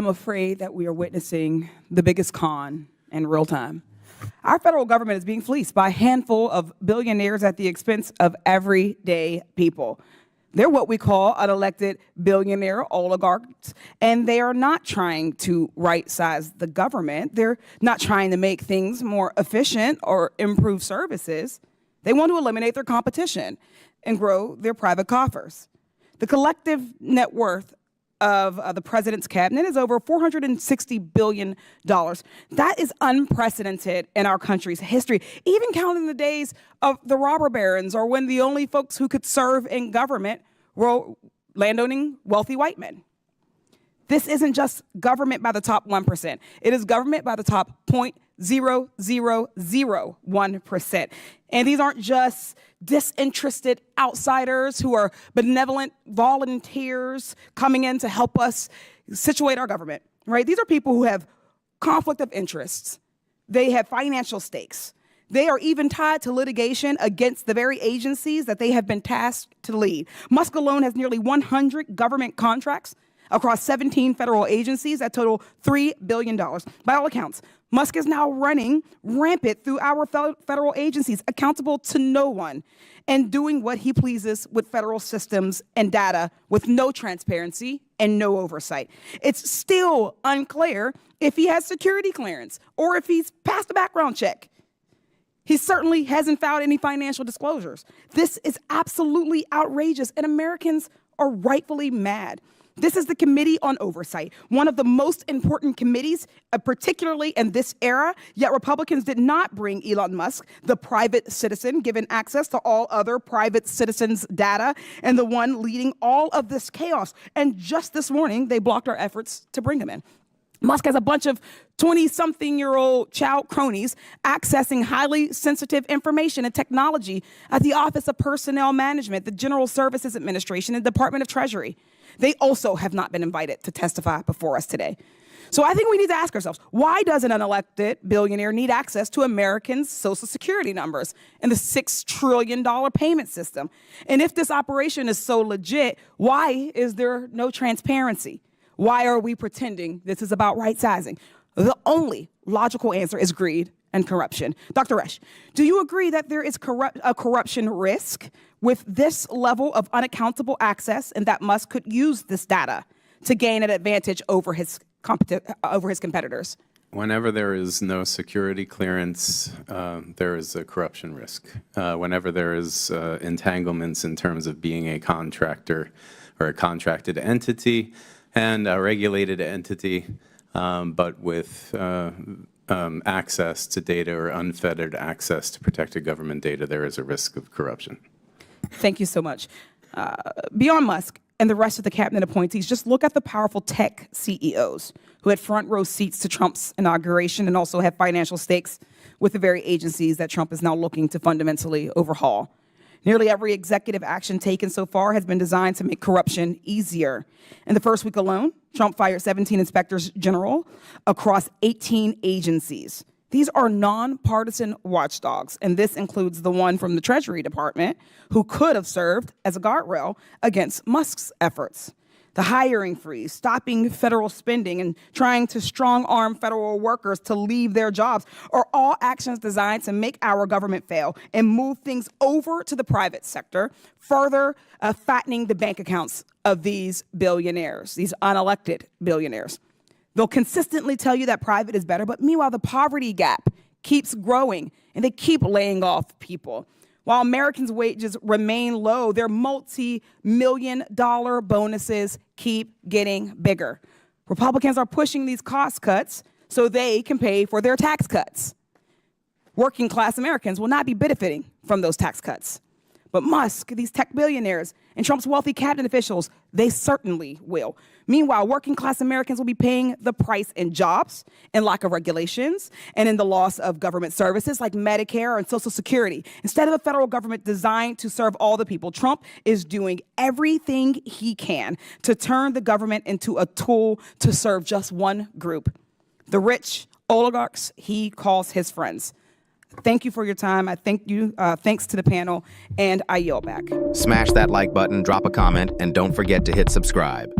am afraid that we are witnessing the biggest con in real time. Our federal government is being fleeced by a handful of billionaires at the expense of everyday people. They're what we call unelected billionaire oligarchs, and they are not trying to right-size the government. They're not trying to make things more efficient or improve services. They want to eliminate their competition and grow their private coffers. The collective net worth of the president's cabinet is over $460 billion. That is unprecedented in our country's history, even counting the days of the robber barons or when the only folks who could serve in government were landowning wealthy white men. This isn't just government by the top 1%. It is government by the top 0.0001%. And these aren't just disinterested outsiders who are benevolent volunteers coming in to help us situate our government, right? These are people who have conflict of interests. They have financial stakes. They are even tied to litigation against the very agencies that they have been tasked to lead. Musk alone has nearly 100 government contracts across 17 federal agencies that total $3 billion. By all accounts, Musk is now running rampant through our federal agencies, accountable to no one, and doing what he pleases with federal systems and data with no transparency and no oversight. It's still unclear if he has security clearance or if he's passed a background check. He certainly hasn't filed any financial disclosures. This is absolutely outrageous, and Americans are rightfully mad. This is the Committee on Oversight, one of the most important committees, particularly in this era, yet Republicans did not bring Elon Musk, the private citizen, given access to all other private citizens' data, and the one leading all of this chaos. And just this morning, they blocked our efforts to bring him in. Musk has a bunch of 20-something-year-old child cronies accessing highly sensitive information and technology at the Office of Personnel Management, the General Services Administration, and the Department of Treasury. They also have not been invited to testify before us today. So I think we need to ask ourselves, why does an unelected billionaire need access to Americans' Social Security numbers and the $6 trillion payment system? And if this operation is so legit, why is there no transparency? Why are we pretending this is about right-sizing? The only logical answer is greed and corruption. Dr. Resch, do you agree that there is a corruption risk with this level of unaccountable access and that Musk could use this data to gain an advantage over his competitors? Whenever there is no security clearance, there is a corruption risk. Whenever there is entanglements in terms of being a contractor or a contracted entity and a regulated entity, but with access to data or unfettered access to protected government data, there is a risk of corruption. Thank you so much. Beyond Musk and the rest of the cabinet appointees, just look at the powerful tech CEOs who had front row seats to Trump's inauguration and also have financial stakes with the very agencies that Trump is now looking to fundamentally overhaul. Nearly every executive action taken so far has been designed to make corruption easier. In the first week alone, Trump fired 17 inspectors general across 18 agencies. These are nonpartisan watchdogs, and this includes the one from the Treasury Department who could have served as a guardrail against Musk's efforts. The hiring freeze, stopping federal spending, and trying to strong-arm federal workers to leave their jobs are all actions designed to make our government fail and move things over to the private sector, further fattening the bank accounts of these billionaires, these unelected billionaires. They'll consistently tell you that private is better, but meanwhile, the poverty gap keeps growing, and they keep laying off people. While Americans' wages remain low, their multi-million-dollar bonuses keep getting bigger. Republicans are pushing these cost cuts so they can pay for their tax cuts. Working-class Americans will not be benefiting from those tax cuts. But Musk, these tech billionaires, and Trump's wealthy cabinet officials, they certainly will. Meanwhile, working-class Americans will be paying the price in jobs, in lack of regulations, and in the loss of government services like Medicare and Social Security. Instead of a federal government designed to serve all the people, Trump is doing everything he can to turn the government into a tool to serve just one group, the rich oligarchs he calls his friends. Thank you for your time. I thank you. Thanks to the panel, and I yield back. Smash that like button, drop a comment, and don't forget to hit subscribe.